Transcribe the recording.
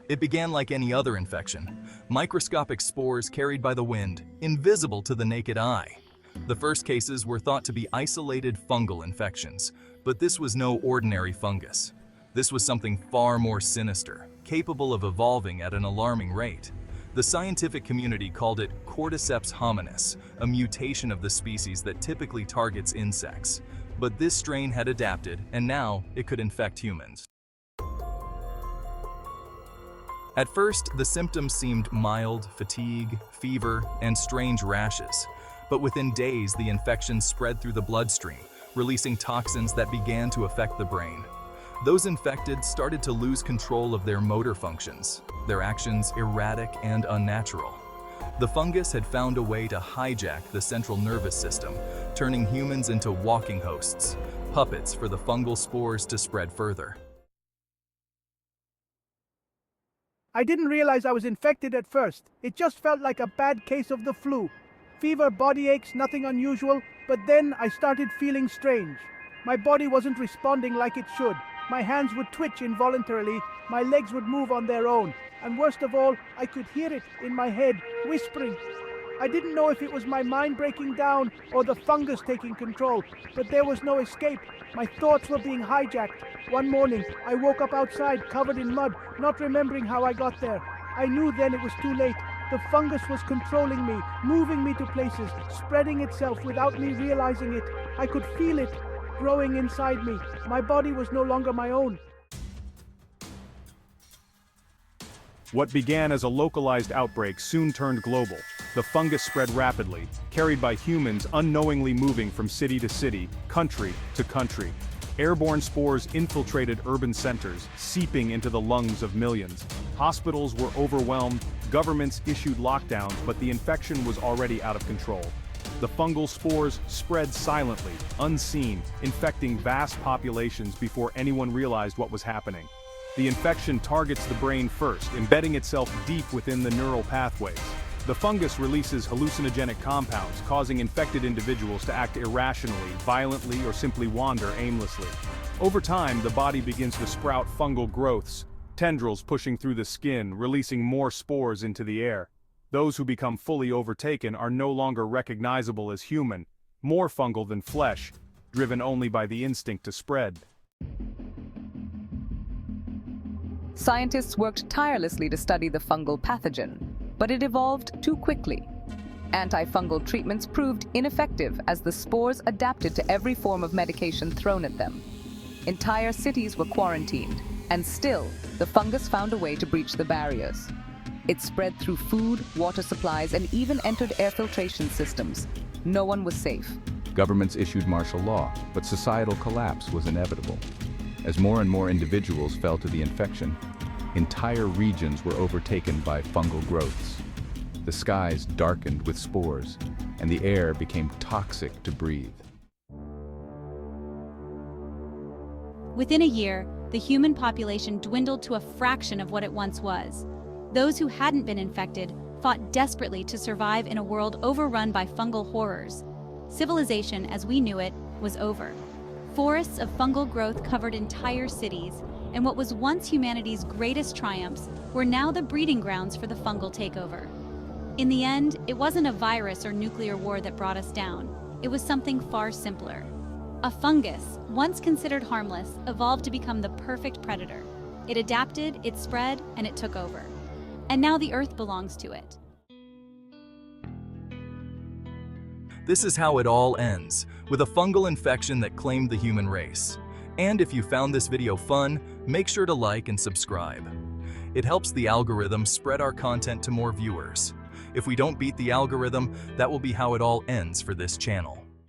It began like any other infection, microscopic spores carried by the wind, invisible to the naked eye. The first cases were thought to be isolated fungal infections, but this was no ordinary fungus. This was something far more sinister, capable of evolving at an alarming rate. The scientific community called it Cordyceps hominis, a mutation of the species that typically targets insects. But this strain had adapted, and now it could infect humans. At first, the symptoms seemed mild, fatigue, fever, and strange rashes. But within days, the infection spread through the bloodstream, releasing toxins that began to affect the brain. Those infected started to lose control of their motor functions, their actions erratic and unnatural. The fungus had found a way to hijack the central nervous system, turning humans into walking hosts, puppets for the fungal spores to spread further. I didn't realize I was infected at first. It just felt like a bad case of the flu. Fever, body aches, nothing unusual, but then I started feeling strange. My body wasn't responding like it should. My hands would twitch involuntarily, my legs would move on their own, and worst of all, I could hear it in my head, whispering. I didn't know if it was my mind breaking down or the fungus taking control, but there was no escape. My thoughts were being hijacked. One morning, I woke up outside, covered in mud, not remembering how I got there. I knew then it was too late. The fungus was controlling me, moving me to places, spreading itself without me realizing it. I could feel it growing inside me. My body was no longer my own. What began as a localized outbreak soon turned global. The fungus spread rapidly, carried by humans unknowingly moving from city to city, country to country. Airborne spores infiltrated urban centers, seeping into the lungs of millions. Hospitals were overwhelmed, governments issued lockdowns, but the infection was already out of control. The fungal spores spread silently, unseen, infecting vast populations before anyone realized what was happening. The infection targets the brain first, embedding itself deep within the neural pathways. The fungus releases hallucinogenic compounds, causing infected individuals to act irrationally, violently, or simply wander aimlessly. Over time, the body begins to sprout fungal growths, tendrils pushing through the skin, releasing more spores into the air. Those who become fully overtaken are no longer recognizable as human, more fungal than flesh, driven only by the instinct to spread. Scientists worked tirelessly to study the fungal pathogen, but it evolved too quickly. Antifungal treatments proved ineffective as the spores adapted to every form of medication thrown at them. Entire cities were quarantined, and still, the fungus found a way to breach the barriers. It spread through food, water supplies, and even entered air filtration systems. No one was safe. Governments issued martial law, but societal collapse was inevitable. As more and more individuals fell to the infection, entire regions were overtaken by fungal growths. The skies darkened with spores, and the air became toxic to breathe. Within a year, the human population dwindled to a fraction of what it once was. Those who hadn't been infected fought desperately to survive in a world overrun by fungal horrors. Civilization, as we knew it, was over. Forests of fungal growth covered entire cities, and what was once humanity's greatest triumphs were now the breeding grounds for the fungal takeover. In the end, it wasn't a virus or nuclear war that brought us down. It was something far simpler. A fungus, once considered harmless, evolved to become the perfect predator. It adapted, it spread, and it took over. And now the Earth belongs to it. This is how it all ends, with a fungal infection that claimed the human race. And if you found this video fun, make sure to like and subscribe. It helps the algorithm spread our content to more viewers. If we don't beat the algorithm, that will be how it all ends for this channel.